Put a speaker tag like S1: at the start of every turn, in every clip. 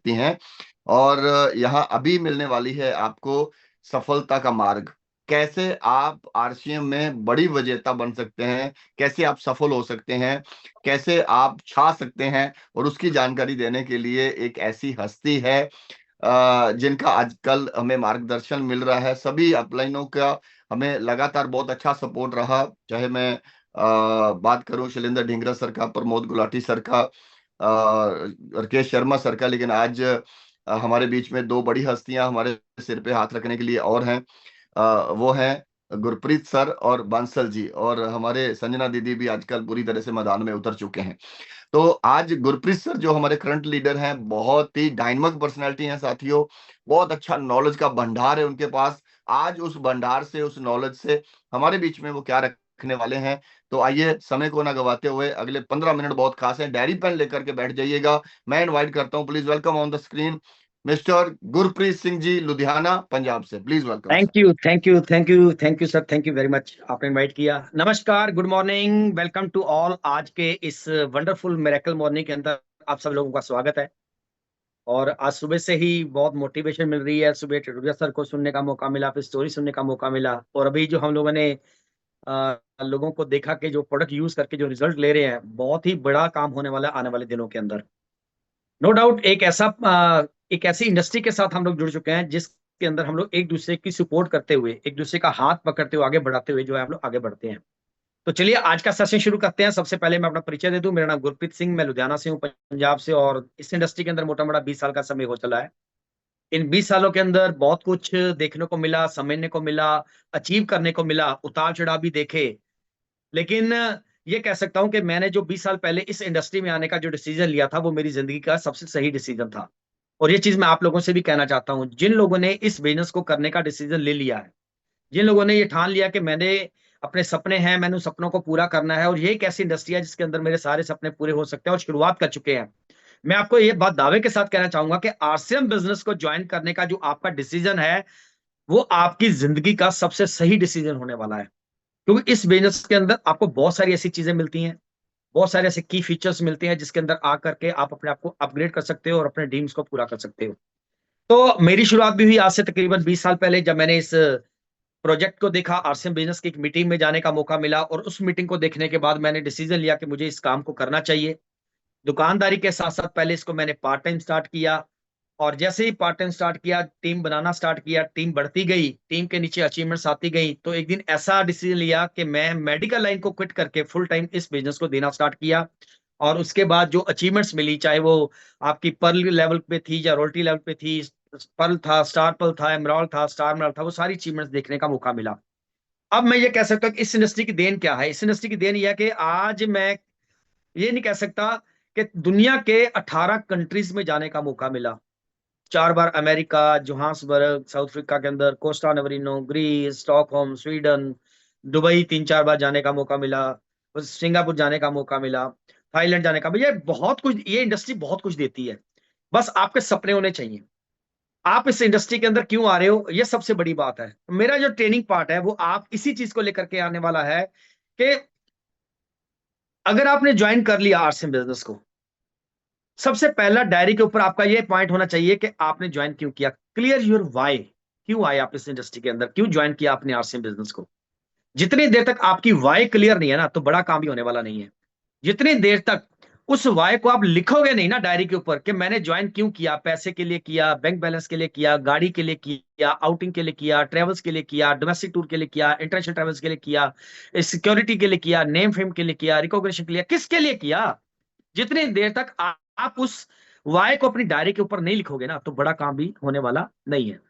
S1: सकती हैं। और यहाँ अभी मिलने वाली है आपको सफलता का मार्ग। कैसे आप आरसीएम में बड़ी विजेता बन सकते हैं, कैसे आप सफल हो सकते हैं, कैसे आप छा सकते हैं, और उसकी जानकारी देने के लिए एक ऐसी हस्ती है जिनका आजकल हमें मार्गदर्शन मिल रहा है। सभी अपलाइनों का हमें लगातार बहुत अच्छा सपोर्ट रहा, चाहे मैं बात करूं शैलेंद्र ढींगरा सर का, प्रमोद गुलाटी सर का, राकेश शर्मा सर का, लेकिन आज हमारे बीच में दो बड़ी हस्तियां हमारे सिर पे हाथ रखने के लिए और हैं। वो हैं गुरप्रीत सर और बांसल जी, और हमारे संजना दीदी भी आजकल पूरी तरह से मैदान में उतर चुके हैं। तो आज गुरप्रीत सर जो हमारे करंट लीडर हैं, बहुत ही डायनामिक पर्सनैलिटी हैं साथियों, बहुत अच्छा नॉलेज का भंडार है उनके पास। आज उस भंडार से, उस नॉलेज से हमारे बीच में वो क्या रखने वाले हैं, तो आइए समय को ना गवाते हुए अगले 15 मिनट बहुत खास है, डायरी पेन लेकर के बैठ जाइएगा। मैं इनवाइट करता हूं, please welcome on the screen mister Gurpreet Singh ji, Ludhiana Punjab से। Please welcome sir.
S2: Thank you, thank you, thank you, thank you sir, thank you very much, आपने इनवाइट किया। नमस्कार, good morning, welcome to all. आज के इस वंडरफुल मिरेकल मॉर्निंग के अंदर आप सब लोगों का स्वागत है। और आज सुबह से ही बहुत मोटिवेशन मिल रही है। सुबह टेटुरिया सर को सुनने का मौका मिला, फिर स्टोरी सुनने का मौका मिला, और अभी जो हम लोगों ने लोगों को देखा कि जो प्रोडक्ट यूज करके जो रिजल्ट ले रहे हैं, बहुत ही बड़ा काम होने वाला है आने वाले दिनों के अंदर। नो डाउट एक ऐसी इंडस्ट्री के साथ हम लोग जुड़ चुके हैं जिसके अंदर हम लोग एक दूसरे की सपोर्ट करते हुए, एक दूसरे का हाथ पकड़ते हुए आगे बढ़ाते हुए जो है हम लोग आगे बढ़ते हैं। तो चलिए आज का सेशन शुरू करते हैं। सबसे पहले मैं अपना परिचय दे दूं। मेरा नाम गुरप्रीत सिंह, मैं लुधियाना से हूं, पंजाब से, और इस इंडस्ट्री के अंदर मोटा मोटा 20 साल का समय हो चला है। इन 20 सालों के अंदर बहुत कुछ देखने को मिला, समझने को मिला, अचीव करने को मिला, उतार चढ़ाव भी देखे। लेकिन ये कह सकता हूं कि मैंने जो 20 साल पहले इस इंडस्ट्री में आने का जो डिसीजन लिया था, वो मेरी जिंदगी का सबसे सही डिसीजन था। और ये चीज मैं आप लोगों से भी कहना चाहता हूं, जिन लोगों ने इस बिजनेस को करने का डिसीजन ले लिया है, जिन लोगों ने ये ठान लिया कि मैंने अपने सपने हैं, मैंने उन सपनों को पूरा करना है, और ये एक ऐसी इंडस्ट्री है जिसके अंदर मेरे सारे सपने पूरे हो सकते हैं, और शुरुआत कर चुके हैं। मैं आपको ये बात दावे के साथ कहना चाहूंगा कि आरसीएम बिजनेस को ज्वाइन करने का जो आपका डिसीजन है, वो आपकी जिंदगी का सबसे सही डिसीजन होने वाला है। क्योंकि इस बिजनेस के अंदर आपको बहुत सारी ऐसी चीजें मिलती हैं, बहुत सारे ऐसे की फीचर्स मिलते हैं जिसके अंदर आकर के आप अपने आप को अपग्रेड कर सकते हो और अपने ड्रीम्स को पूरा कर सकते हो। तो मेरी शुरुआत भी हुई आज से तकरीबन 20 साल पहले, जब मैंने इस प्रोजेक्ट को देखा। आरसीएम बिजनेस की एक मीटिंग में जाने का मौका मिला, और उस मीटिंग को देखने के बाद मैंने डिसीजन लिया कि मुझे इस काम को करना चाहिए। दुकानदारी के साथ साथ पहले इसको मैंने पार्ट टाइम स्टार्ट किया, और जैसे ही पार्ट टाइम स्टार्ट किया, टीम बनाना स्टार्ट किया, टीम बढ़ती गई, टीम के नीचे अचीवमेंट्स आती गई, तो एक दिन ऐसा डिसीजन लिया कि मैं मेडिकल लाइन को क्विट करके फुल टाइम इस बिजनेस को देना स्टार्ट किया। और उसके बाद जो अचीवमेंट्स मिली, चाहे वो आपकी पर्ल लेवल पे थी या रोल्टी लेवल पे थी, पर्ल था, स्टार पर्ल था, एमराल्ड था, स्टार एमराल्ड था, वो सारी अचीवमेंट्स देखने का मौका मिला। अब मैं ये कह सकता हूँ कि इस इंडस्ट्री की देन क्या है। इस इंडस्ट्री की देन यह है कि आज मैं ये नहीं कह सकता कि दुनिया के 18 कंट्रीज में जाने का मौका मिला। 4 बार अमेरिका, जोहान्सबर्ग साउथ अफ्रीका के अंदर, Costa Navarino, Greece, Stockholm, Sweden, Dubai 3-4 बार जाने का मौका मिला, सिंगापुर जाने का मौका मिला, थाईलैंड जाने का। भैया बहुत कुछ, ये इंडस्ट्री बहुत कुछ देती है। बस आपके सपने होने चाहिए। आप इस इंडस्ट्री के अंदर क्यों आ रहे हो, ये सबसे बड़ी बात है। मेरा जो ट्रेनिंग पार्ट है वो आप इसी चीज को लेकर के आने वाला है कि अगर आपने ज्वाइन कर लिया आरसीएम बिजनेस को, सबसे पहला डायरी के ऊपर आपका ये पॉइंट होना चाहिए कि आपने ज्वाइन क्यों किया। Clear your why. क्यों आए आप इस इंडस्ट्री के अंदर, क्यों ज्वाइन किया आपने आरसीएम बिजनेस को। जितनी देर तक आपकी वाई क्लियर नहीं है ना, तो बड़ा काम भी होने वाला नहीं है। जितनी देर तक उस वाय को आप लिखोगे नहीं ना डायरी के ऊपर कि मैंने ज्वाइन क्यों किया, पैसे के लिए किया, बैंक बैलेंस के लिए किया, गाड़ी के लिए किया, आउटिंग के लिए किया, ट्रेवल्स के लिए किया, डोमेस्टिक टूर के लिए किया, इंटरनेशनल ट्रेवल्स के लिए किया, सिक्योरिटी के लिए किया, नेम फेम के लिए किया, रिकॉग्निशन के लिए, किसके लिए किया। जितनी देर तक आप उस वाय को अपनी डायरी के ऊपर नहीं लिखोगे ना, तो बड़ा काम भी होने वाला नहीं है।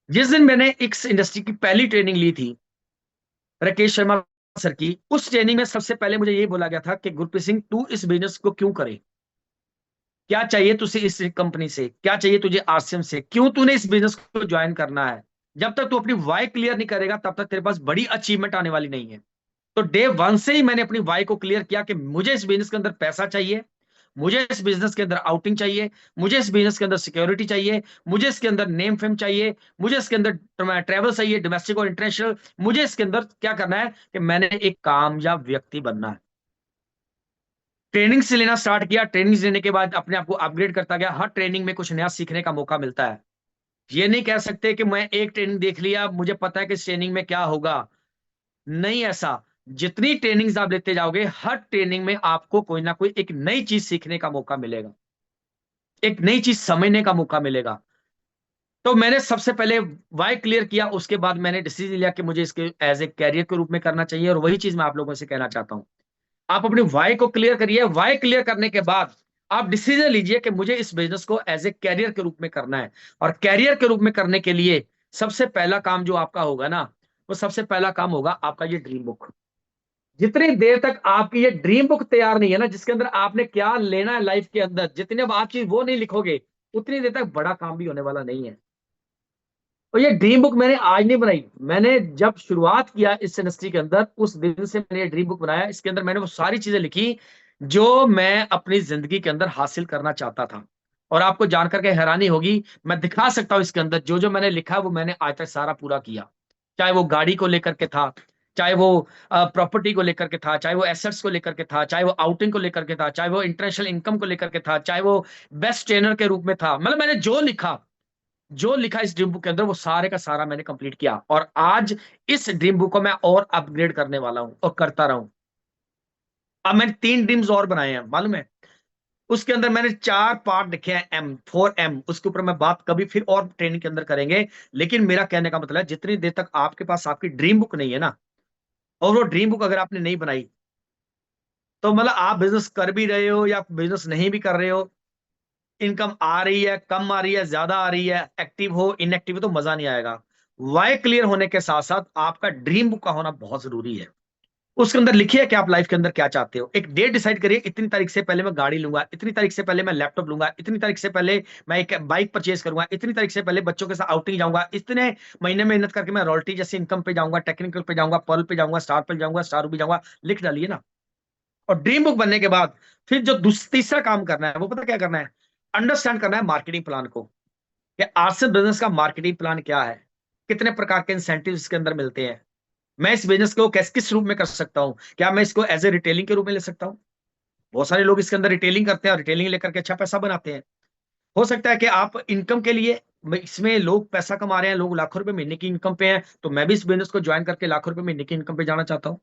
S2: जिस दिन मैंने इस इंडस्ट्री की पहली ट्रेनिंग ली थी राकेश शर्मा सर की, उस ट्रेनिंग में सबसे पहले मुझे ये बोला गया था कि गुरप्रीत सिंह, तू इस बिजनेस को क्यों करे, क्या चाहिए तुझे इस कंपनी से, क्या चाहिए तुझे आरसीएम से, क्यों तूने इस बिजनेस को ज्वाइन करना है। जब तक तू अपनी वाई क्लियर नहीं करेगा, तब तक तेरे पास बड़ी अचीवमेंट आने वाली नहीं है। तो डे वन से ही मैंने अपनी वाई को क्लियर किया कि मुझे इस बिजनेस के अंदर पैसा चाहिए, मुझे इस बिजनेस के अंदर आउटिंग चाहिए, मुझे इस बिजनेस के अंदर सिक्योरिटी चाहिए, मुझे इसके अंदर नेम फेम चाहिए, मुझे इसके अंदर ट्रेवल चाहिए, डोमेस्टिक और इंटरनेशनल। मुझे इसके अंदर क्या करना है कि मैंने एक कामयाब व्यक्ति बनना है। ट्रेनिंग से लेना स्टार्ट किया, ट्रेनिंग लेने के बाद अपने आप को अपग्रेड करता गया। हर ट्रेनिंग में कुछ नया सीखने का मौका मिलता है। ये नहीं कह सकते कि मैं एक ट्रेनिंग देख लिया, मुझे पता है कि इस ट्रेनिंग में क्या होगा। नहीं ऐसा। जितनी ट्रेनिंग्स आप लेते जाओगे, हर ट्रेनिंग में आपको कोई ना कोई एक नई चीज सीखने का मौका मिलेगा, एक नई चीज समझने का मौका मिलेगा। तो मैंने सबसे पहले वाई क्लियर किया, उसके बाद मैंने डिसीजन लिया कि मुझे इसके एज ए कैरियर के रूप में करना चाहिए। और वही चीज मैं आप लोगों से कहना चाहता हूं। आप अपनी वाई को क्लियर करिए। वाई क्लियर करने के बाद आप डिसीजन लीजिए कि मुझे इस बिजनेस को एज ए कैरियर के रूप में करना है। और कैरियर के रूप में करने के लिए सबसे पहला काम जो आपका होगा ना, वो सबसे पहला काम होगा आपका ये ड्रीम बुक। जितनी देर तक आपकी ये ड्रीम बुक तैयार नहीं है ना, जिसके अंदर आपने क्या लेना है लाइफ के अंदर, जितने अब आप चीज वो नहीं लिखोगे, उतनी देर तक बड़ा काम भी होने वाला नहीं है। और ये ड्रीम बुक मैंने आज नहीं बनाई। मैंने जब शुरुआत किया इस इंडस्ट्री के अंदर, उस दिन से मैंने ये ड्रीम बुक बनाया। इसके अंदर मैंने वो सारी चीजें लिखी जो मैं अपनी जिंदगी के अंदर हासिल करना चाहता था। और आपको जानकर के हैरानी होगी, मैं दिखा सकता हूं इसके अंदर जो जो मैंने लिखा, वो मैंने आज तक सारा पूरा किया। चाहे वो गाड़ी को लेकर के था, चाहे वो प्रॉपर्टी को लेकर के था, चाहे वो एसेट्स को लेकर के था, चाहे वो आउटिंग को लेकर के था, चाहे वो इंटरनेशनल इनकम को लेकर के था, चाहे वो बेस्ट ट्रेनर के रूप में था। मतलब मैंने जो लिखा इस ड्रीम बुक के अंदर, वो सारे का सारा मैंने कंप्लीट किया। और आज इस ड्रीम बुक को मैं और अपग्रेड करने वाला हूं और करता रहूं। अब मैंने 3 ड्रीम्स और बनाए हैं, मालूम है। उसके अंदर मैंने 4 पार्ट लिखे हैं, M4M। उसके ऊपर मैं बात कभी फिर और ट्रेनिंग के अंदर करेंगे। लेकिन मेरा कहने का मतलब है, जितनी देर तक आपके पास आपकी ड्रीम बुक नहीं है ना, और वो ड्रीम बुक अगर आपने नहीं बनाई, तो मतलब आप बिजनेस कर भी रहे हो या बिजनेस नहीं भी कर रहे हो, इनकम आ रही है, कम आ रही है, ज्यादा आ रही है, एक्टिव हो इनएक्टिव हो, तो मजा नहीं आएगा। वाई क्लियर होने के साथ साथ आपका ड्रीम बुक का होना बहुत जरूरी है। उसके अंदर लिखिए कि आप लाइफ के अंदर क्या चाहते हो। एक डेट डिसाइड करिए, इतनी तारीख से पहले मैं गाड़ी लूंगा, इतनी तारीख से पहले मैं लैपटॉप लूंगा, इतनी तारीख से पहले मैं एक बाइक परचेज करूंगा, इतनी तारीख से पहले बच्चों के साथ आउटिंग जाऊंगा, इतने महीने मेहनत करके मैं रॉयल्टी जैसी इनकम पे जाऊंगा, टेक्निकल पे जाऊंगा, पर्ल पे जाऊंगा, स्टार पे जाऊंगा, स्टार भी जाऊंगा। लिख डालिए ना। और ड्रीम बुक बनने के बाद फिर जो तीसरा काम करना है, वो पता क्या करना है? अंडरस्टैंड करना है मार्केटिंग प्लान को, कि आरसे बिजनेस का मार्केटिंग प्लान क्या है, कितने प्रकार के इंसेंटिव इसके अंदर मिलते हैं, मैं इस बिजनेस को किस किस रूप में कर सकता हूं, क्या मैं इसको एज ए रिटेलिंग के रूप में ले सकता हूं। बहुत सारे लोग इसके अंदर रिटेलिंग करते हैं और रिटेलिंग लेकर के अच्छा पैसा बनाते हैं। हो सकता है कि आप इनकम के लिए, इसमें लोग पैसा कमा रहे हैं, लोग लाखों रुपए महीने की इनकम पे हैं, तो मैं भी इस बिजनेस को ज्वाइन करके लाखों रुपए महीने की इनकम पे जाना चाहता हूं।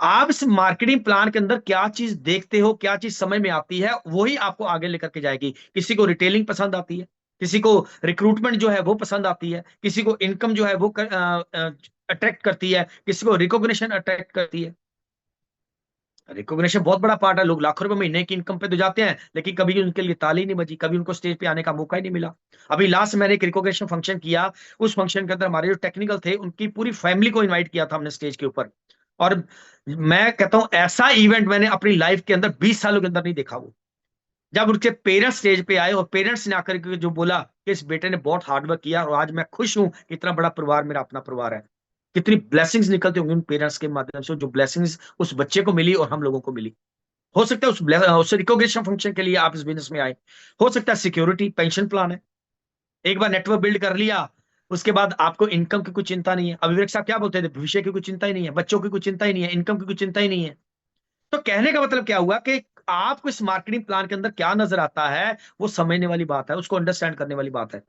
S2: आप इस मार्केटिंग प्लान के अंदर क्या चीज देखते हो, क्या चीज समझ में आती है, वही आपको आगे लेकर के जाएगी। किसी को रिटेलिंग पसंद आती है, किसी को रिक्रूटमेंट जो है वो पसंद आती है, किसी को इनकम जो है वो अट्रैक्ट करती है, किसी को रिकॉग्निशन अट्रैक्ट करती है। रिकॉग्निशन बहुत बड़ा पार्ट है। लोग लाखों रुपए महीने की इनकम पे तो जाते हैं, लेकिन कभी उनके लिए ताली नहीं बजी, कभी उनको स्टेज पे आने का मौका ही नहीं मिला। अभी लास्ट मैंने एक रिकॉग्निशन फंक्शन किया। उस फंक्शन के अंदर हमारे जो टेक्निकल थे, उनकी पूरी फैमिली को इनवाइट किया था हमने स्टेज के ऊपर। और मैं कहता हूं, ऐसा इवेंट मैंने अपनी लाइफ के अंदर 20 सालों के अंदर नहीं देखा। वो जब उनके पेरेंट्स स्टेज पे आए और पेरेंट्स ने आकर के जो बोला कि इस बेटे ने बहुत हार्डवर्क किया और आज मैं खुश हूं कि इतना बड़ा परिवार मेरा अपना परिवार है। कितनी ब्लेसिंग्स निकलती होंगी उन पेरेंट्स के माध्यम से, जो ब्लेसिंग्स उस बच्चे को मिली और हम लोगों को मिली। हो सकता है उस रिकॉग्निशन फंक्शन के लिए आप इस बिजनेस में आए। हो सकता है सिक्योरिटी पेंशन प्लान है। एक बार नेटवर्क बिल्ड कर लिया, उसके बाद आपको इनकम की कोई चिंता नहीं है। अभी विवेक साहब क्या बोलते थे, भविष्य की कोई चिंता ही नहीं है, बच्चों की कोई चिंता ही नहीं है, इनकम की कोई चिंता ही नहीं है। तो कहने का मतलब क्या हुआ कि आपको इस मार्केटिंग प्लान के अंदर क्या नजर आता है, वो समझने वाली बात है, उसको अंडरस्टैंड करने वाली बात है।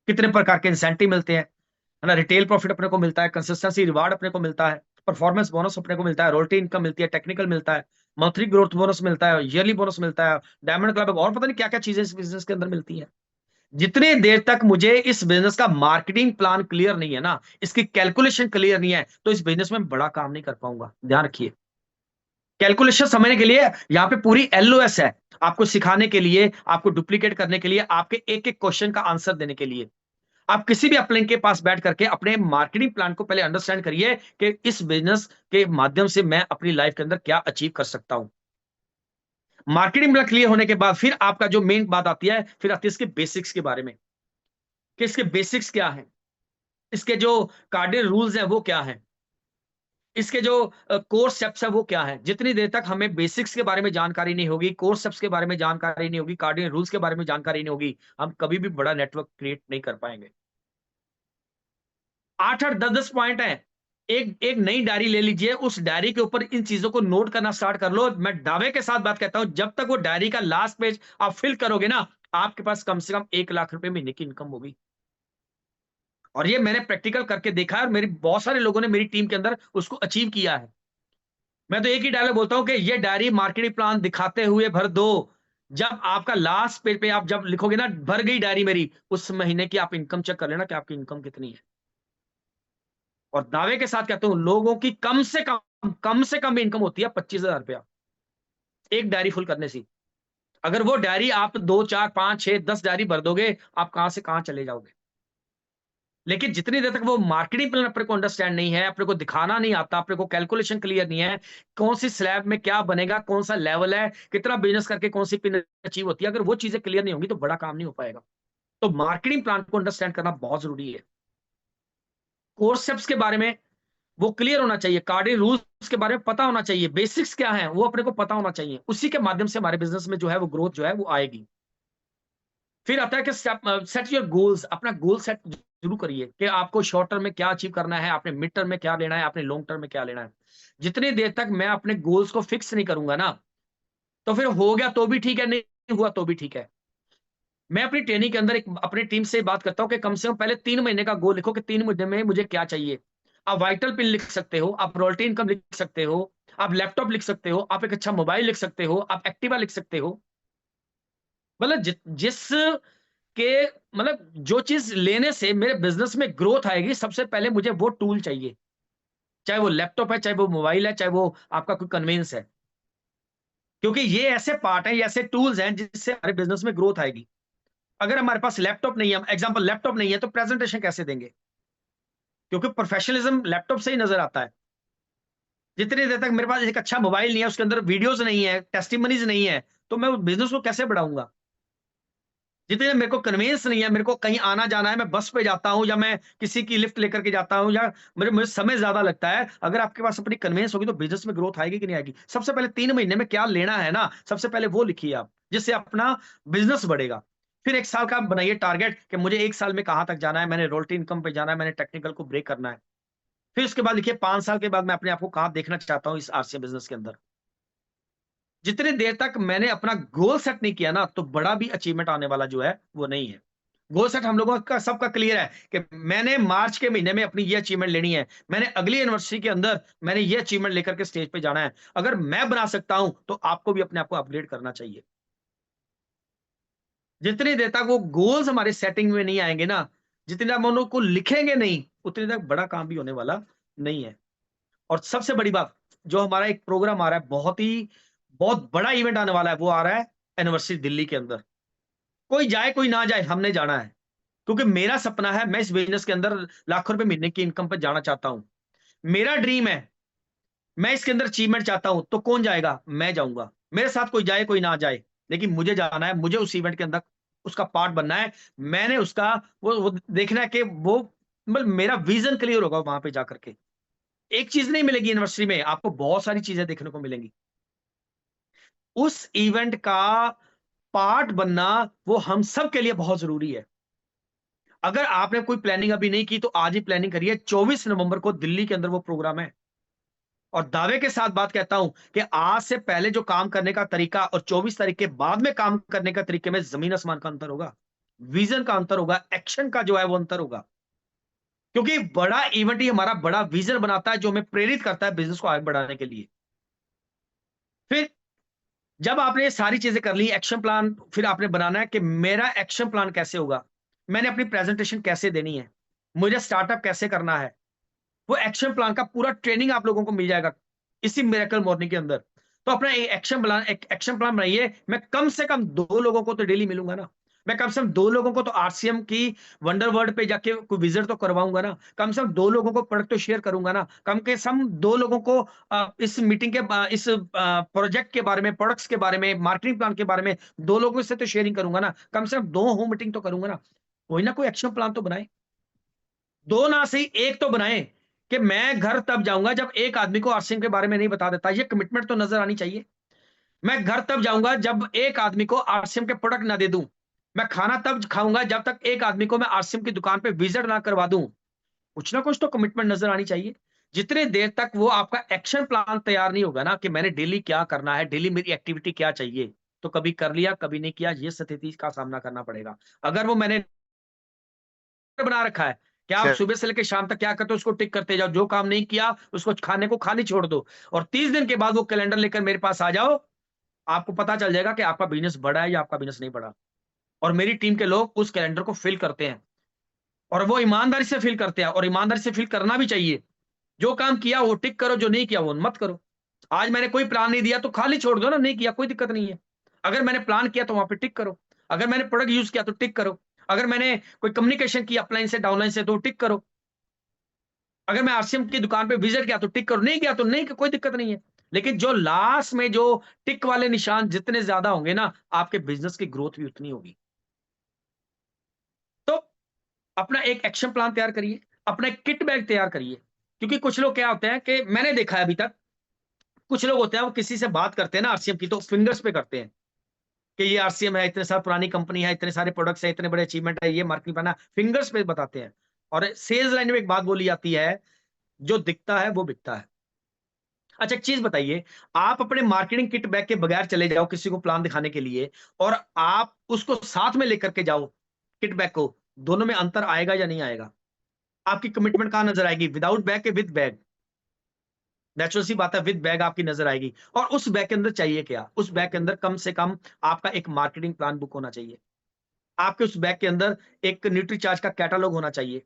S2: कितने प्रकार के इंसेंटिव मिलते हैं, है ना। रिटेल प्रॉफिट अपने को मिलता है, कंसिस्टेंसी रिवार्ड अपने को मिलता है, परफॉर्मेंस बोनस अपने को मिलता है, रॉयल्टी इनकम मिलती है, टेक्निकल मिलता है, मंथली ग्रोथ बोनस मिलता है, ईयरली बोनस मिलता है, डायमंड क्लब, और पता नहीं क्या क्या चीजें इस बिजनेस के अंदर मिलती है। जितनी देर तक मुझे इस बिजनेस का मार्केटिंग प्लान क्लियर नहीं है ना, इसकी कैलकुलेशन क्लियर नहीं है, तो इस बिजनेस में बड़ा काम नहीं कर पाऊंगा। ध्यान रखिए। कैलकुलेशन समझने के लिए यहाँ पे पूरी एलओएस है, आपको सिखाने के लिए, आपको डुप्लीकेट करने के लिए, आपके एक एक क्वेश्चन का आंसर देने के लिए। आप किसी भी अपलाइन के पास बैठ करके अपने मार्केटिंग प्लान को पहले अंडरस्टैंड करिए कि इस बिजनेस के माध्यम से मैं अपनी लाइफ के अंदर क्या अचीव कर सकता हूं। मार्केटिंग प्लान क्लियर होने के बाद फिर आपका जो मेन बात आती है, फिर आती है इसके बेसिक्स के बारे में, कि इसके बेसिक्स क्या है, इसके जो कार्डिनल रूल्स हैं वो क्या है, इसके जो कोर स्टेप्स है वो क्या है। जितनी देर तक हमें बेसिक्स के बारे में जानकारी नहीं होगी, कोर स्टेप्स के बारे में जानकारी नहीं होगी, कार्डिनल रूल्स के बारे में जानकारी नहीं होगी, हम कभी भी बड़ा नेटवर्क क्रिएट नहीं कर पाएंगे। 8-8 10-10 पॉइंट है। एक एक नई डायरी ले लीजिए, उस डायरी के ऊपर इन चीजों को नोट करना स्टार्ट कर लो। मैं दावे के साथ बात कहता हूं, जब तक वो डायरी का लास्ट पेज आप फिल करोगे ना, आपके पास कम से कम 1 लाख रुपए महीने की इनकम होगी। और ये मैंने प्रैक्टिकल करके देखा है, और मेरी बहुत सारे लोगों ने मेरी टीम के अंदर उसको अचीव किया है। मैं तो एक ही डायलॉग बोलता हूँ कि ये डायरी मार्केटिंग प्लान दिखाते हुए भर दो। जब आपका लास्ट पेज पे आप जब लिखोगे ना, भर गई डायरी मेरी, उस महीने की आप इनकम चेक कर लेना कि आपकी इनकम कितनी है। और दावे के साथ कहता हूं, लोगों की कम से कम इनकम होती है 25,000 रुपया एक डायरी फुल करने से। अगर वो डायरी आप 2 4 5 6 10 डायरी भर दोगे, आप कहां से कहां चले जाओगे। लेकिन जितनी देर तक वो मार्केटिंग प्लान अपने को अंडरस्टैंड नहीं है, अपने को दिखाना नहीं आता, अपने को कैलकुलेशन क्लियर नहीं है, कौन सी स्लैब में क्या बनेगा, कौन सा लेवल है, कितना बिजनेस करके कौन सी पिन अचीव होती है, अगर वो चीजें क्लियर नहीं होंगी तो बड़ा काम नहीं हो पाएगा। तो मार्केटिंग प्लान को अंडरस्टैंड करना बहुत जरूरी है। कोर्स स्टेप्स के बारे में वो क्लियर होना चाहिए, कार्डिनल रूल्स के बारे में पता होना चाहिए, बेसिक्स क्या है वो अपने को पता होना चाहिए। उसी के माध्यम से हमारे बिजनेस में जो है वो ग्रोथ जो है वो आएगी। फिर आता है कि सेट योर गोल्स। अपना गोल सेट जरूर करिए कि आपको शॉर्ट टर्म में क्या अचीव करना है, आपने मिड टर्म में क्या लेना है, आपने लॉन्ग टर्म में क्या लेना है। जितनी देर तक मैं अपने गोल्स को फिक्स नहीं करूंगा ना, तो फिर हो गया तो भी ठीक है, नहीं हुआ तो भी ठीक है। मैं अपनी ट्रेनिंग के अंदर एक अपनी टीम से बात करता हूँ कि कम से कम पहले 3 महीने का गोल लिखो कि 3 महीने में मुझे क्या चाहिए। आप वाइटल पिन लिख सकते हो, आप रॉयल्टी इनकम लिख सकते हो, आप लैपटॉप लिख सकते हो, आप एक अच्छा मोबाइल लिख सकते हो, आप एक्टिवा लिख सकते हो। मतलब जिस के मतलब जो चीज लेने से मेरे बिजनेस में ग्रोथ आएगी, सबसे पहले मुझे वो टूल चाहिए। चाहे वो लैपटॉप है, चाहे वो मोबाइल है, चाहे वो आपका कोई कन्वेंस है। क्योंकि ये ऐसे पार्ट हैं, ये ऐसे टूल्स हैं जिससे हमारे बिजनेस में ग्रोथ आएगी। अगर हमारे पास लैपटॉप नहीं है, एग्जांपल लैपटॉप नहीं है, तो प्रेजेंटेशन कैसे देंगे? क्योंकि प्रोफेशनलिज्म लैपटॉप से ही नजर आता है। जितनी देर तक मेरे पास एक अच्छा मोबाइल नहीं है, उसके अंदर वीडियोस नहीं है, टेस्टिमनीज नहीं है, तो मैं बिजनेस को कैसे बढ़ाऊंगा? जितने देर मेरे को कन्वेंस नहीं है, मेरे को कहीं आना जाना है, मैं बस पे जाता हूं या मैं किसी की लिफ्ट लेकर के जाता हूं, या मेरे मुझे समय ज्यादा लगता है, अगर आपके पास अपनी कन्वेंस होगी तो बिजनेस में ग्रोथ आएगी कि नहीं आएगी? सबसे पहले 3 महीने में क्या लेना है ना, सबसे पहले वो लिखिए आप, जिससे अपना बिजनेस बढ़ेगा। फिर 1 साल का बनाइए टारगेट कि मुझे 1 साल में कहां तक जाना है, मैंने रोयल्टी इनकम पे जाना है, मैंने टेक्निकल को ब्रेक करना है। फिर उसके बाद लिखिए 5 साल के बाद मैं अपने आप को कहां देखना चाहता हूं इस आरसीए बिजनेस के अंदर। जितनी देर तक मैंने अपना गोल सेट नहीं किया ना, तो बड़ा भी अचीवमेंट आने वाला जो है वो नहीं है। गोल सेट हम लोगों का सबका क्लियर है कि मैंने मार्च के महीने में अपनी ये अचीवमेंट लेनी है, मैंने अगली यूनिवर्सिटी के अंदर मैंने ये अचीवमेंट लेकर के स्टेज पे जाना है। अगर मैं बना सकता हूं तो आपको भी अपने आप को अपग्रेड करना चाहिए। जितनी देर तक वो गोल्स हमारे सेटिंग में नहीं आएंगे ना, जितनी देर हम उनको लिखेंगे नहीं, उतनी तक बड़ा काम भी होने वाला नहीं है। और सबसे बड़ी बात, जो हमारा एक प्रोग्राम आ रहा है, बहुत बड़ा इवेंट आने वाला है, वो आ रहा है यूनिवर्सिटी दिल्ली के अंदर। कोई जाए कोई ना जाए, हमने जाना है। क्योंकि मेरा सपना है, मैं इस बिजनेस के अंदर लाखों रुपए महीने की इनकम पर जाना चाहता हूं। मेरा ड्रीम है, मैं इसके अंदर अचीवमेंट चाहता हूं। तो कौन जाएगा? मैं जाऊंगा। मेरे साथ कोई जाए कोई ना जाए, लेकिन मुझे जाना है, मुझे उस इवेंट के अंदर उसका पार्ट बनना है। मैंने उसका वो देखना है कि वो मतलब मेरा विजन क्लियर होगा वहां पे जाकर के। एक चीज नहीं मिलेगी यूनिवर्सिटी में, आपको बहुत सारी चीजें देखने को मिलेंगी। उस इवेंट का पार्ट बनना वो हम सब के लिए बहुत जरूरी है। अगर आपने कोई प्लानिंग अभी नहीं की तो आज ही प्लानिंग करिए। 24 नवंबर को दिल्ली के अंदर वो प्रोग्राम है। और दावे के साथ बात कहता हूं कि आज से पहले जो काम करने का तरीका और 24 तारीख के बाद में काम करने का तरीके में जमीन आसमान का अंतर होगा। विजन का अंतर होगा, एक्शन का जो है वो अंतर होगा। क्योंकि बड़ा इवेंट ही हमारा बड़ा विजन बनाता है, जो हमें प्रेरित करता है बिजनेस को आगे बढ़ाने के लिए। फिर जब आपने ये सारी चीजें कर ली, एक्शन प्लान फिर आपने बनाना है कि मेरा एक्शन प्लान कैसे होगा, मैंने अपनी प्रेजेंटेशन कैसे देनी है, मुझे स्टार्टअप कैसे करना है। वो एक्शन प्लान का पूरा ट्रेनिंग आप लोगों को मिल जाएगा इसी मिरेकल मॉर्निंग के अंदर। तो अपना एक एक्शन प्लान बनाइए। मैं कम से कम 2 लोगों को तो डेली मिलूंगा ना। मैं कम से कम 2 लोगों को तो आरसीएम की वंडर वर्ल्ड पे जाके कोई विजिट तो करवाऊंगा ना। कम से कम 2 लोगों को प्रोडक्ट तो शेयर करूंगा ना। कम से कम 2 लोगों को इस मीटिंग के इस प्रोजेक्ट के बारे में, प्रोडक्ट्स के बारे में, मार्केटिंग प्लान के बारे में 2 लोगों से तो शेयरिंग करूंगा ना। कम से कम 2 होम मीटिंग तो करूंगा ना कोई एक्शन प्लान तो बनाए। 2 ना सही, एक तो बनाए कि मैं घर तब जाऊंगा जब एक आदमी को आरसीएम के बारे में नहीं बता देता। ये कमिटमेंट तो नजर आनी चाहिए। मैं घर तब जाऊंगा जब एक आदमी को आरसीएम के प्रोडक्ट ना दे दूं। मैं खाना तब खाऊंगा जब तक एक आदमी को मैं आरसीएम की दुकान पे विजिट ना करवा दूं। कुछ ना कुछ तो कमिटमेंट नजर आनी चाहिए। जितने देर तक वो आपका एक्शन प्लान तैयार नहीं होगा ना कि मैंने डेली क्या करना है, डेली मेरी एक्टिविटी क्या चाहिए, तो कभी कर लिया कभी नहीं किया, ये स्थिति का सामना करना पड़ेगा। अगर वो मैंने बना रखा है कि आप
S1: चल
S2: सुबह से लेकर शाम तक क्या करते हो उसको टिक करते जाओ, जो काम नहीं किया उसको खाने को खाली छोड़ दो, और 30 दिन के बाद वो कैलेंडर लेकर मेरे पास आ जाओ, आपको पता चल जाएगा कि आपका बिजनेस बढ़ा है या आपका बिजनेस नहीं बढ़ा। और मेरी टीम के लोग उस कैलेंडर को फिल करते हैं, और वो ईमानदारी से फिल करते हैं, और ईमानदारी से फिल करना भी चाहिए। जो काम किया वो टिक करो, जो नहीं किया वो मत करो। आज मैंने कोई प्लान नहीं दिया तो खाली छोड़ दो ना, नहीं किया कोई दिक्कत नहीं है। अगर मैंने प्लान किया तो वहां पे टिक करो, अगर मैंने प्रोडक्ट यूज किया तो टिक करो, अगर मैंने कोई कम्युनिकेशन की अपलाइन से डाउनलाइन से तो टिक करो, अगर मैं आरसीएम की दुकान पे विजिट किया तो टिक करो, नहीं किया तो नहीं, कोई दिक्कत नहीं है। लेकिन जो लास्ट में जो टिक वाले निशान जितने ज्यादा होंगे ना, आपके बिजनेस की ग्रोथ भी उतनी होगी। तो अपना एक एक्शन प्लान तैयार करिए, अपना एक किट बैग तैयार करिए। क्योंकि कुछ लोग क्या होते हैं कि मैंने देखा है अभी तक, कुछ लोग होते हैं वो किसी से बात करते हैं ना आरसीएम की, तो फिंगर्स पे करते हैं कि ये आरसीएम है, इतने साल पुरानी कंपनी है, इतने सारे प्रोडक्ट्स है, इतने बड़े अचीवमेंट है, ये मार्केटिंग बना, फिंगर्स पे बताते हैं। और सेल्स लाइन में एक बात बोली जाती है, जो दिखता है वो बिकता है। अच्छा, एक चीज बताइए, आप अपने मार्केटिंग किट बैग के बगैर चले जाओ किसी को प्लान दिखाने के लिए, और आप उसको साथ में लेकर के जाओ किट बैग को, दोनों में अंतर आएगा या नहीं आएगा? आपकी कमिटमेंट कहां नजर आएगी, विदाउट बैग के विद बैग? नेचुरल सी बात है, विद बैग आपकी नजर आएगी। और उस बैग के अंदर चाहिए क्या? उस बैग के अंदर कम से कम आपका एक मार्केटिंग प्लान बुक होना चाहिए, आपके उस बैग के अंदर एक न्यूट्री चार्ज का कैटलॉग होना चाहिए,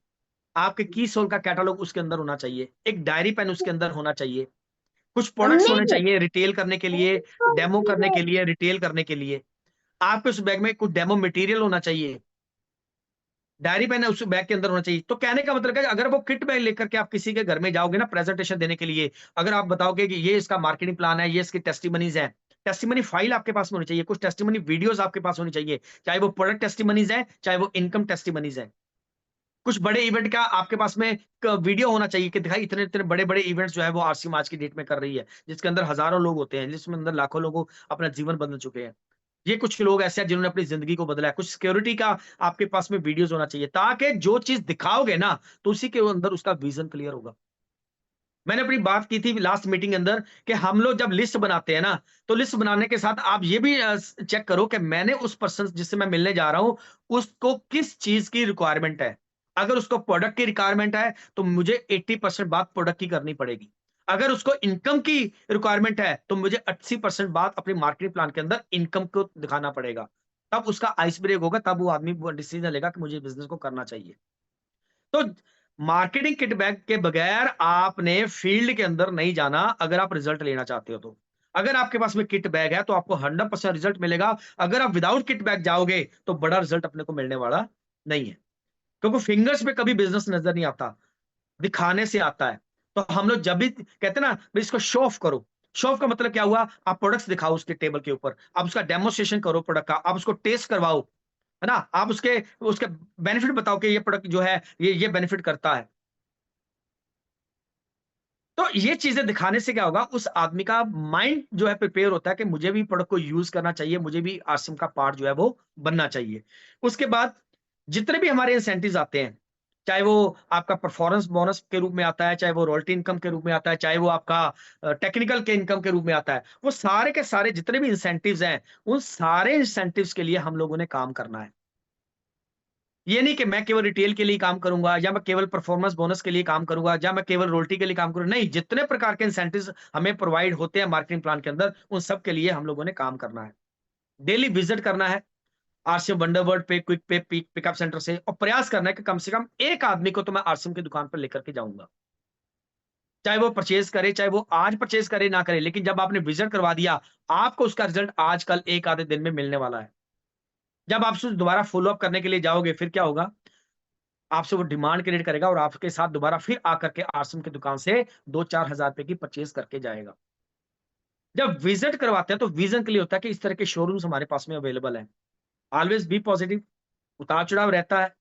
S2: आपके की सोल का कैटलॉग उसके अंदर होना चाहिए, एक डायरी पेन उसके अंदर होना चाहिए, कुछ प्रोडक्ट्स होने चाहिए रिटेल करने के लिए, डेमो करने के लिए, रिटेल करने के लिए। आपके उस बैग में कुछ डेमो मटेरियल होना चाहिए, डायरी पेन है उस बैग के अंदर होना चाहिए। तो कहने का मतलब है कि अगर वो किट बैग लेकर के आप किसी के घर में जाओगे ना प्रेजेंटेशन देने के लिए, अगर आप बताओगे कि ये इसका मार्केटिंग प्लान है, ये इसकी टेस्टिमनीज है, टेस्टिमनी फाइल आपके पास में होनी चाहिए, कुछ टेस्टिमनी वीडियोस आपके पास होनी चाहिए, चाहे वो प्रोडक्ट टेस्टिमनीज है, चाहे वो इनकम टेस्टिमनीज है। कुछ बड़े इवेंट का आपके पास में वीडियो होना चाहिए कि दिखाई इतने इतने बड़े बड़े इवेंट्स जो है वो आरसीएम आज की डेट में कर रही है, जिसके अंदर हजारों लोग होते हैं, जिसमें अंदर लाखों लोग अपना जीवन बदल चुके हैं। ये कुछ लोग ऐसे हैं जिन्होंने अपनी जिंदगी को बदला है। कुछ सिक्योरिटी का आपके पास में वीडियोस होना चाहिए, ताकि जो चीज दिखाओगे ना, तो उसी के अंदर उसका विजन क्लियर होगा। मैंने अपनी बात की थी लास्ट मीटिंग के अंदर कि हम लोग जब लिस्ट बनाते हैं ना, तो लिस्ट बनाने के साथ आप ये भी चेक करो कि मैंने उस पर्सन जिससे मैं मिलने जा रहा हूं, उसको किस चीज की रिक्वायरमेंट है। अगर उसको प्रोडक्ट की रिक्वायरमेंट है तो मुझे 80% बात प्रोडक्ट की करनी पड़ेगी। अगर उसको इनकम की रिक्वायरमेंट है तो मुझे 80% बात अपने मार्केटिंग प्लान के अंदर इनकम को दिखाना पड़ेगा। तब उसका आइस ब्रेक होगा, तब वो आदमी डिसीजन लेगा कि मुझे बिजनेस को करना चाहिए। तो मार्केटिंग किट बैग के बगैर आपने फील्ड के अंदर नहीं जाना, अगर आप रिजल्ट लेना चाहते हो तो। अगर आपके पास में किट बैग है तो आपको 100% रिजल्ट मिलेगा। अगर आप विदाउट किट बैग जाओगे तो बड़ा रिजल्ट अपने को मिलने वाला नहीं है, क्योंकि फिंगर्स पे कभी बिजनेस नजर नहीं आता, दिखाने से आता है। तो हम लोग जब भी कहते हैं ना भाई इसको शो ऑफ करो, शो ऑफ का मतलब क्या हुआ, आप प्रोडक्ट्स दिखाओ उसके टेबल के ऊपर, आप उसका डेमोस्ट्रेशन करो प्रोडक्ट का, आप उसको टेस्ट करवाओ, है ना, आप उसके उसके बेनिफिट बताओ कि ये प्रोडक्ट जो है ये बेनिफिट करता है। तो ये चीजें दिखाने से क्या होगा, उस आदमी का माइंड जो है प्रिपेयर होता है कि मुझे भी प्रोडक्ट को यूज करना चाहिए, मुझे भी आसिम का पार्ट जो है वो बनना चाहिए। उसके बाद जितने भी हमारे इंसेंटिव्स आते हैं, चाहे वो आपका परफॉर्मेंस बोनस के रूप में आता है, चाहे वो रॉयल्टी इनकम के रूप में आता है, चाहे वो आपका टेक्निकल के इनकम के रूप में आता है, वो सारे के सारे जितने भी इंसेंटिव्स हैं, उन सारे इंसेंटिव्स के लिए हम लोगों ने काम करना है। ये नहीं कि मैं केवल रिटेल के लिए काम करूंगा, या मैं केवल परफॉर्मेंस बोनस के लिए काम करूंगा, या मैं केवल रोयल्टी के लिए काम करूंगा। नहीं, जितने प्रकार के इंसेंटिव्स हमें प्रोवाइड होते हैं मार्केटिंग प्लान के अंदर, उन सब के लिए हम लोगों ने काम करना है। डेली विजिट करना है आरसीएम वंडरवर्ल्ड पे, क्विक पे, पिकअप सेंटर से, और प्रयास करना है कि कम से कम एक आदमी को तो मैं आरसीएम की दुकान पर लेकर के जाऊंगा। चाहे वो परचेज करे, चाहे वो आज परचेज करे ना करे, लेकिन जब आपने विजिट करवा दिया, आपको उसका रिजल्ट आज कल एक आधे दिन में मिलने वाला है। जब आप उससे दोबारा फॉलो अप करने के लिए जाओगे, फिर क्या होगा, आपसे वो डिमांड क्रिएट करेगा और आपके साथ दोबारा फिर आकर के आरसीएम की दुकान से 2-4 हजार रुपए की परचेज करके जाएगा। जब विजिट करवाते हैं तो विजन के लिए होता है कि इस तरह के शोरूम्स हमारे पास में अवेलेबल हैं। ऑलवेज बी पॉजिटिव, उतार चढ़ाव रहता है।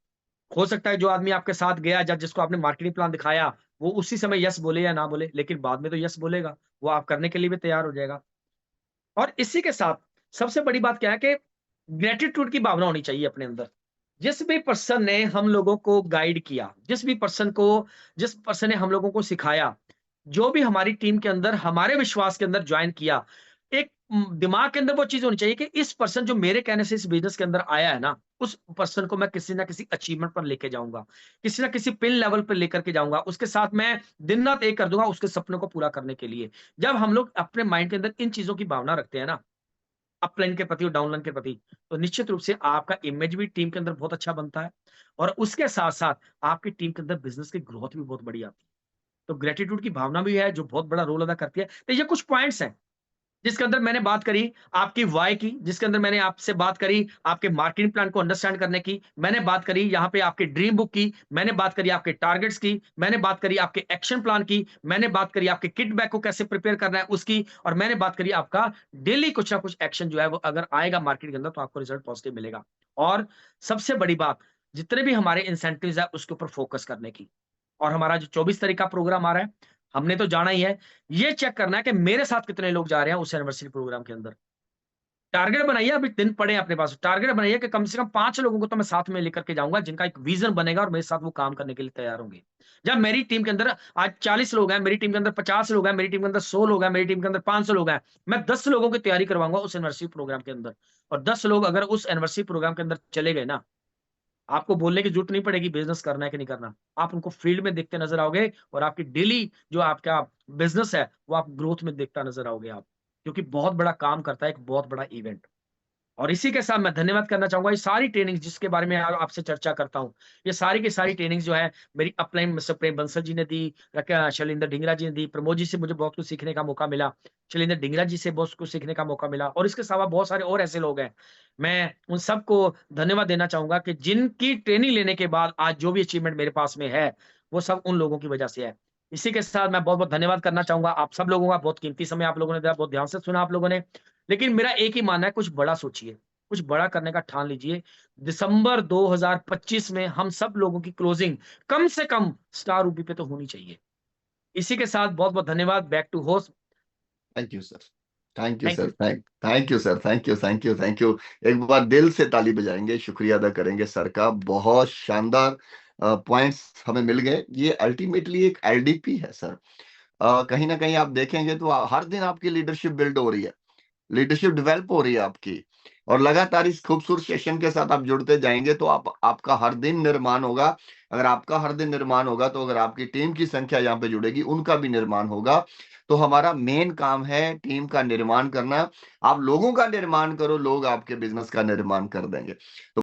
S2: हो सकता है जो आदमी आपके साथ गया, जब जिसको आपने मार्केटिंग प्लान दिखाया, वो उसी समय यस बोले या ना बोले, लेकिन बाद में तो यस बोलेगा, वो आप करने के लिए भी तैयार हो जाएगा। और इसी के साथ सबसे बड़ी बात क्या है कि ग्रेटिट्यूड की भावना होनी चाहिए अपने अंदर। जिस भी पर्सन ने हम लोगों को गाइड किया, जिस पर्सन ने हम लोगों को सिखाया, जो भी हमारी टीम के अंदर हमारे विश्वास के अंदर ज्वाइन किया, एक दिमाग के अंदर वो चीज़ होनी चाहिए कि इस पर्सन जो मेरे कहने से इस बिज़नेस के अंदर आया है ना, उस पर्सन को मैं किसी न किसी अचीवमेंट पर लेके जाऊँगा, किसी न किसी पिन लेवल पे लेकर के जाऊँगा, उसके साथ मैं दिन-रात एक कर दूँगा उसके सपनों को पूरा करने के लिए। जब हम लोग अपने माइंड के अंदर इन चीज़ों की भावना रखते हैं ना, अपलाइन के प्रति और डाउनलाइन के प्रति, तो निश्चित रूप से आपका इमेज भी टीम के अंदर बहुत अच्छा बनता है और उसके साथ-साथ आपकी टीम के अंदर बिज़नेस की ग्रोथ भी बहुत बढ़िया आती है। तो ग्रैटिट्यूड की भावना भी है जो बहुत बड़ा रोल अदा करती है। तो ये कुछ पॉइंट्स हैं जिसके अंदर मैंने बात करी आपकी व्हाय की, जिसके अंदर मैंने आपसे बात करी आपके मार्केटिंग प्लान को अंडरस्टैंड करने की, मैंने बात करी यहाँ पे आपके ड्रीम बुक की, मैंने बात करी आपके टारगेट्स की, मैंने बात करी आपके एक्शन प्लान की, मैंने बात करी आपके किट बैग को कैसे प्रिपेयर करना है उसकी और मैंने बात करी आपका डेली कुछ ना कुछ एक्शन जो है वो अगर आएगा मार्केट के अंदर तो आपको रिजल्ट पॉजिटिव मिलेगा। और सबसे बड़ी बात, जितने भी हमारे इंसेंटिव्स है उसके ऊपर फोकस करने की। और हमारा जो 24 तारीख का प्रोग्राम आ रहा है, हमने तो जाना ही है। ये चेक करना है कि मेरे साथ कितने लोग जा रहे हैं उस एनिवर्सरी प्रोग्राम के अंदर। टारगेट बनाइए, अभी दिन पड़े हैं अपने पास। टारगेट बनाइए कि कम से कम 5 लोगों को तो मैं साथ में लेकर के जाऊँगा, जिनका एक विज़न बनेगा और मेरे साथ वो काम करने के लिए तैयार होंगे। जब मेरी टीम के अंदर आज 40 लोग हैं, मेरी टीम के अंदर 50 लोग हैं, मेरी टीम के अंदर 100 लोग हैं, मेरी टीम के अंदर 500 लोग हैं, मैं 10 लोगों की तैयारी करवाऊँगा उस एनिवर्सरी प्रोग्राम के अंदर। और 10 लोग अगर उस एनिवर्सरी प्रोग्राम के अंदर चले गए ना, आपको बोलने की ज़रूरत नहीं पड़ेगी बिज़नेस करना है कि नहीं करना। आप उनको फील्ड में देखते नज़र आओगे और आपकी डेली जो आपका बिज़नेस है, वो आप ग्रोथ में देखता नज़र आओगे आप। क्योंकि बहुत बड़ा काम करता है एक बहुत बड़ा इवेंट। और इसी के साथ मैं धन्यवाद करना चाहूँगा ये सारी ट्रेनिंग्स जिसके बारे में आपसे चर्चा करता हूँ। ये सारी की सारी ट्रेनिंग्स जो है मेरी अपलाइन मिस्टर प्रेम बंसल जी ने दी, शैलेंद्र ढींगरा जी ने दी, प्रमोद जी से मुझे बहुत कुछ सीखने का मौका मिला, शैलेंद्र ढींगरा जी से बहुत कुछ सीखने का मौका मिला और इसके अलावा बहुत सारे और ऐसे लोग हैं। मैं उन सबको धन्यवाद देना चाहूँगा कि जिनकी ट्रेनिंग लेने के बाद आज जो भी अचीवमेंट मेरे पास में है, वो सब उन लोगों की वजह से है। इसी के साथ मैं बहुत-बहुत धन्यवाद करना चाहूँगा आप सब लोगों का, बहुत कीमती समय आप लोगों ने दिया, बहुत ध्यान से सुना आप लोगों ने। लेकिन मेरा एक ही मानना है कुछ बड़ा सोचिए। कुछ बड़ा करने का ठान लीजिए। दिसंबर 2025 में हम सब लोगों की क्लोजिंग कम से कम स्टार रूपी पे तो होनी चाहिए। इसी के साथ बहुत-बहुत धन्यवाद। Back to host.
S1: Thank you sir. Thank you
S2: thank
S1: sir.
S2: You.
S1: Thank you sir. Thank you, thank you, thank you. एक बार दिल से ताली बजाएंगे, शुक्रिया अदा करेंगे सर का। बहुत शानदार पॉइंट्स हमें मिल गए। ये अल्टीमेटली एक एलडीपी है सर। कहीं ना कहीं आप देखेंगे तो हर दिन आपकी लीडरशिप बिल्ड हो रही है, लीडरशिप डेवलप हो रही है आपकी। और लगातार इस खूबसूरत सेशन के साथ आप जुड़ते जाएंगे तो आपका हर दिन निर्माण होगा। अगर आपका हर दिन निर्माण होगा तो अगर आपकी टीम की संख्या यहाँ पे जुड़ेगी, उनका भी निर्माण होगा। तो हमारा मेन काम है टीम का निर्माण करना। आप लोगों का निर्माण करो, लोग आपके बिजनेस का निर्माण कर देंगे। तो